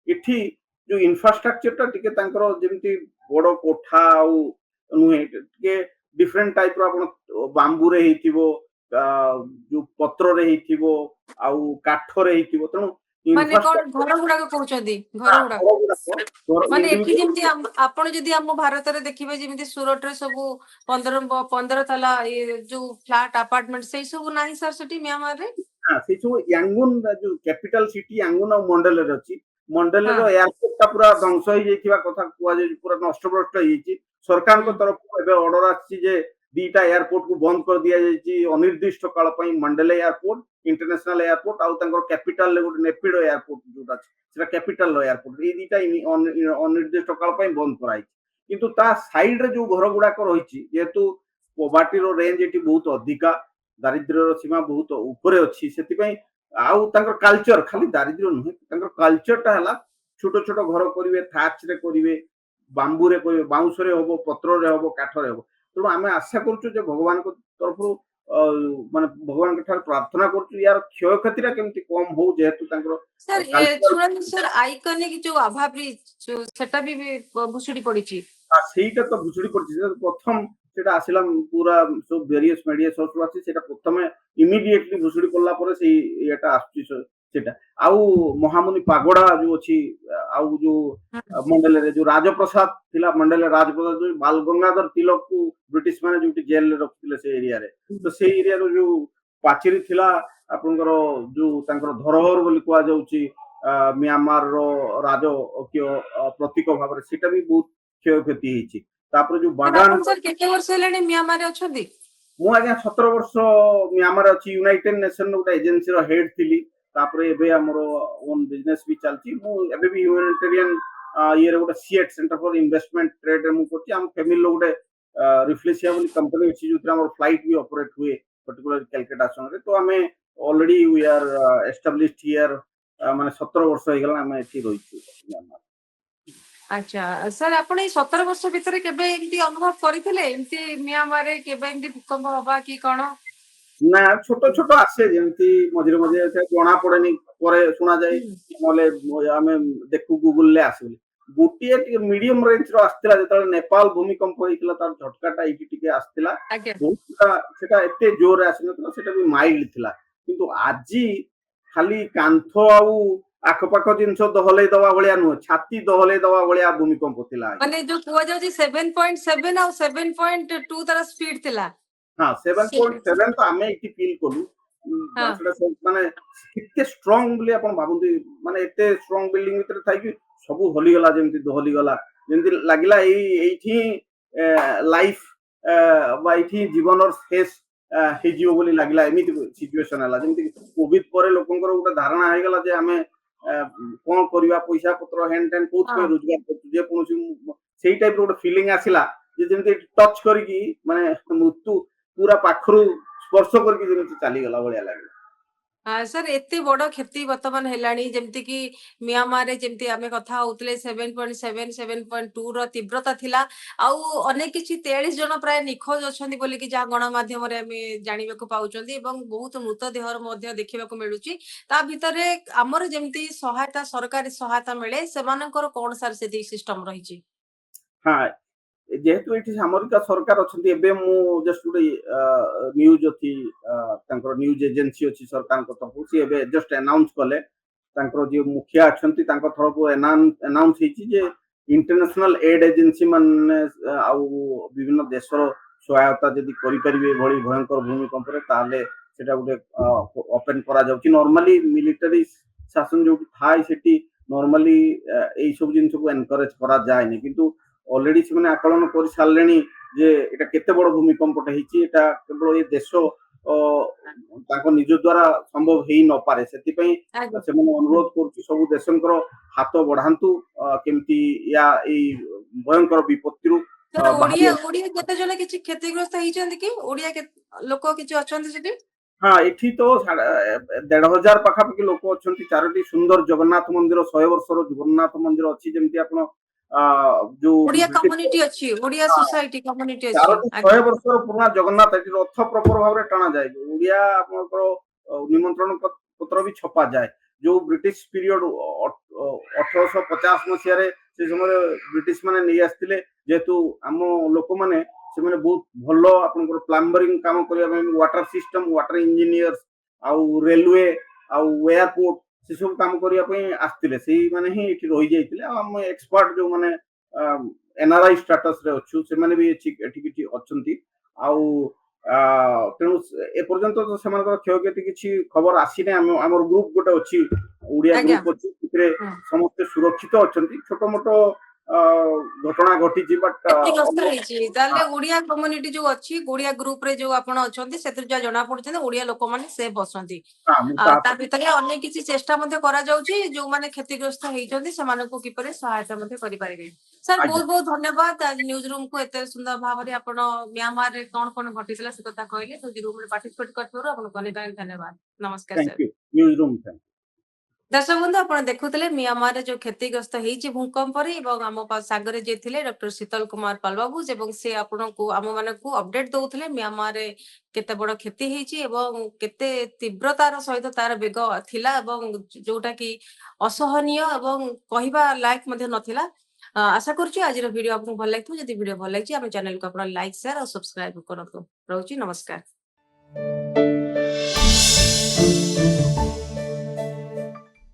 ଏଠି जो इन्फ्रास्ट्रक्चर टा टिके तांकर जेमती बड़ कोठा आउ नुहे टिके डिफरेंट टाइप रो आपण बांबू रे हेतिबो जो पत्र रे हेतिबो आउ काठ रे हेतिबो तेणु माने कोन इन्फ्रास्ट्रक्चर घर गुडा कहउछदी घर गुडा माने एठी जेमती आपण जदी हम भारत रे देखिबे जेमती सूरत रे सब 15 तला ये जो फ्लैट अपार्टमेंट से सब नाही सर सिटी म्यांमार रे से सब यांगुन जो कैपिटल सिटी यांगुन और मंडल रे अछि मंडल हाँ रो एयरपोर्ट टा पूरा ध्वंस होई जेथिबा कथा कुआ जे पूरा नष्ट भ्रष्ट होई छि सरकार को तरफ एबे ऑर्डर आछि जे दीटा एयरपोर्ट को बंद कर दिया जाइछि अनिर्दिष्ट काल पई मंडल एयरपोर्ट इंटरनेशनल एयरपोर्ट आउ तंगर कैपिटल ले गुड नेपिडो एयरपोर्ट जोटा सेटा कैपिटल एयरपोर्ट ए दीटा अनिर्दिष्ट काल पई बंद कराई किंतु ता साइड रे जो घर गुडा को रहिछि जेतु पोवर्टी रो रेंज एटी बहुत अधिका दारिद्र्य सीमा बहुत ऊपर अच्छी से आउ कल्चर खाली दारिद्र्य नुहे कल्चर टा हला छोट छोट घर करेंगे थाच रे करेंगे बांबू रे करेंगे बाउंस रे हम पत्र रे हम काठ रे हम तेणु आम आशा करुँ भगवान तरफ माने भगवान प्रार्थना करुँ यार क्षय क्षति केमती कम हो जेहेतु सर सुरन सर आइकनिक जो आभा ब्रिज जो सेटा भी भुसुडी पड़ी ସେଇଟା ତ ଭୁଷୁଡି ପଡିଛି ପ୍ରଥମ ସେଟା ଆସିଲା ପୁରା ସବୁ ଭେରିୟସ୍ ମିଡିଆ ସୋର୍ସ ଆସି ସେଟା ପ୍ରଥମେ ଇମିଡିଏଟଲି ଭୁଷୁଡି ପଡିଲା ପରେ ସେଇ ଏଟା ଆସୁଛି ସେଟା ଆଉ ମହାମୁନି ପାଗୋଡା ଯୋଉ ଅଛି ଆଉ ଯୋଉ ମଣ୍ଡଳରେ ଯୋଉ ରାଜପ୍ରସାଦ ଥିଲା ମଣ୍ଡଳରେ ରାଜପ୍ରସାଦ ଯୋଉ ବାଲ ଗଙ୍ଗାଧର ତିଲକକୁ ବ୍ରିଟିଶ ମାନେ ଯୋଉଠି ଜେଲରେ ରଖିଥିଲେ ସେ ଏରିଆରେ ତ ସେଇ ଏରିଆର ଯୋଉ ପାଚେରୀ ଥିଲା ଆପଣଙ୍କର ଯୋଉ ତାଙ୍କର ଧରୋହର ବୋଲି କୁହାଯାଉଛି म्यांमार रो राजकीय प्रतीक भाव सेटा भी बहुत क्षय क्षति होती तापर जो बागान सर केते वर्ष हेलानी म्यांमार रे अछंती मु आज्ञा 17 वर्ष म्यांमार अछि यूनाइटेड नेशन गोटे एजेंसी रो हेड थिली तापर एबे हमर ओन बिजनेस भी चलची मु एबे भी ह्यूमैनिटेरियन ये रे गोटे CEAT centre for investment trade रे मु करची हम फैमिली लो गोटे रिफ्लेक्सिया वाली कंपनी अछि जोतरा हमर फ्लाइट भी ऑपरेट हुए पर्टिकुलर कलकत्ता सन रे तो हमें already we are established here माने 17 वर्ष हो गला हम एठी रहिछु म्यांमार अच्छा सर आपण 17 वर्ष भीतर केबे एंती अनुभव करिथिले एंती म्यांमार रे केबे एंती भूकंप होबा की कोन ना छोट छोट आसे जेमती मझिरे मझिरे जना पड़ेनी परे सुना जाए नले आमे देखु गूगल ले आसे गोटिए टिके मीडियम रेंज रो आस्तिला जेतले नेपाल भूमिकंप होइतिला तार झटकाटा एठी टिके आस्तिला बहुत सेटा एते जोर आसिनतला सेटा भी माइल्ड थिला किंतु आजी खाली कांथो आउ आखपाख जिनस दहले दवा भलिया नु छाती दहले दवा भलिया भूमिकंप थिला माने जो कुआ जाउची 7.7 और 7.2 तार स्पीड थिला हाँ 7.7 तो आमे इति फील कलु माने कितने स्ट्रांग बोली आपण भाबुंती माने एते स्ट्रांग बिल्डिंग भीतर थाई कि सब हली गला जेमती दोहली गला जेमती लागिला एठी लाइफ बा एठी जीवनर शेष हेजियो बोली लागिला एमिति सिचुएशन हला जेमती कोविड परे लोकंकर गोटे धारणा हे गला जे आमे कोन करिवा पैसा पत्र हैंड टैंड कोच पे रोजगार करछु जे कोनसी सेही टाइप गोटे फीलिंग आसिला जे जेमती टच करिकी माने मृत्यु पूरा पाखरु स्पर्श करके जेमती चली गला भलिया लागला सर एते बड़ क्षति वर्तमान हेलानी जेमती कि म्यांमार रे जेमती आमे कथा होतले 7.7 7.2 रो तीव्रता थिला आउ अनेक किछि 43 जन प्राय निखोज अछंती बोली कि जा गण माध्यम रे आमे जानिबे को पाउचंती एवं बहुत मृतदेह मध्य देखिबा को मिलुची ता भितरे हमर जेमती सहायता सरकारी सहायता मिले सेमानकर कोन सर सेती सिस्टम रहिची हां जेहेतु एठी सामरिक सरकार अछंती एबे मु जस्ट गुटे न्यूज अछि तांकर न्यूज एजेंसी अछि सरकार को तरफ से एबे जस्ट अनाउंस कले तांकर जे मुखिया अछंती तांकर तरफ अनाउंस हिची जे इंटरनेशनल एड एजेंसी माने आउ विभिन्न देशर सहायता यदि करि परिबे भली भयंकर भूमिकंप रे ताले सेटा गुटे ओपन करा जाउ कि नॉर्मली मिलिटरी शासन जो थाई सेठी नॉर्मली एई सब जिंस को एनकरेज करा जाय नै किंतु ऑलरेडी से मैंने आकलन कर सारे जे एटा केते बड़ भूमिकंपटा हिची एटा केवल ये देश ताको निज द्वारा संभव हेई न पारे सेति पई से मैंने अनुरोध करछि सब देशंकर हाथ बढ़ांतु केमती या ए भयंकर विपत्ति रु ओडिया ओडिया केते जने किछि क्षतिग्रस्त हिचंती कि ओडिया के लोक किछि अछंती सेति हाँ एठी तो 1500 पाखापाखि लोक अछंती चारोटी सुंदर जगन्नाथ मंदिर 100 वर्षर जगन्नाथ मंदिर अछि जेमती आपण जो ओडिया कम्युनिटी अछि ओडिया सोसाइटी कम्युनिटी अछि 100 वर्षर पुराना जगन्नाथ एठी रथ प्रपर भाव रे टाणा जाय ओडिया आपनकर निमंत्रण पत्र भी छपा जाय जो ब्रिटिश पीरियड 1850 मसीह से समय ब्रिटिश माने नहीं आसते जेहेतु आम लोक मैंने से बहुत भल आप प्लम्बरिंग काम करने वाटर सिस्टम वाटर इंजीनियर्स आउ रेलवे आउ एयरपोर्ट से सब काम करने आसते से मैंने ही रही जाते आम एक्सपर्ट जो मैंने एनआरआई स्टाटस रे अच्छु से मैंने भी एठी अच्छी आउ तेणु एपर्यंत तो से क्षयक्षति किसी खबर आसी आम ग्रुप गोटे अच्छी ओडिया आज्ञा ग्रुप अच्छी हम्म समस्ते सुरक्षित अच्छा छोट मोट घटना घटी बट क्षतिग्रस्त ହେଇଛି ତାହେଲେ ଓଡିଆ କମ୍ୟୁନିଟି ଯୋଉ ଅଛି ଓଡିଆ ଗ୍ରୁପ ରେ ଯୋଉ ଆପଣ ଅଛନ୍ତି ସେଥିରୁ ଯାହା ଜଣା ପଡୁଛନ୍ତି ଓଡିଆ ଲୋକମାନେ ସେଫ୍ ଅଛନ୍ତି ତା ଭିତରେ ଅନେକ କିଛି ଚେଷ୍ଟା ମଧ୍ୟ କରାଯାଉଛି ଯୋଉମାନେ କ୍ଷତିଗ୍ରସ୍ତ ହେଇଛନ୍ତି ସେମାନଙ୍କୁ କିପରି ସହାୟତା ମଧ୍ୟ କରିପାରିବେ ସାର୍ ଆଜ୍ଞା ବହୁତ ବହୁତ ଧନ୍ୟବାଦ ଆଜି ନ୍ୟୁଜ ରୁମ୍ କୁ ଏତେ ସୁନ୍ଦର ଭାବରେ ଆପଣ म्यांमार ରେ କଣ କଣ ଘଟିଥିଲା ସେ କଥା କହିଲେ ନ୍ୟୁଜ ରୁମ୍ ରେ ପାର୍ଟିସିପେଟ କରିଥିବାରୁ ଆପଣଙ୍କୁ ଅନେକ ଅନେକ ଧନ୍ୟବାଦ ନମସ୍କାର thank sir you news room thank दर्शक बंधु आप देखुले म्यांमार जो क्षतिग्रस्त होती भूकंप आम सागर जे थे डॉक्टर शीतल कुमार पालबाबू से आपण को आम मान अपडेट दौले म्यांमार केते बड़ क्षति केते तीव्रतार सहित तार बेग थिला जोटा कि असहनीय कहवा लायक नथिला आशा करुच्ची आज वीडियो आपको भल लगी जब वीडियो भल लगी आम चैनल को आप लाइक शेयर और सब्सक्राइब करूँ रोची नमस्कार।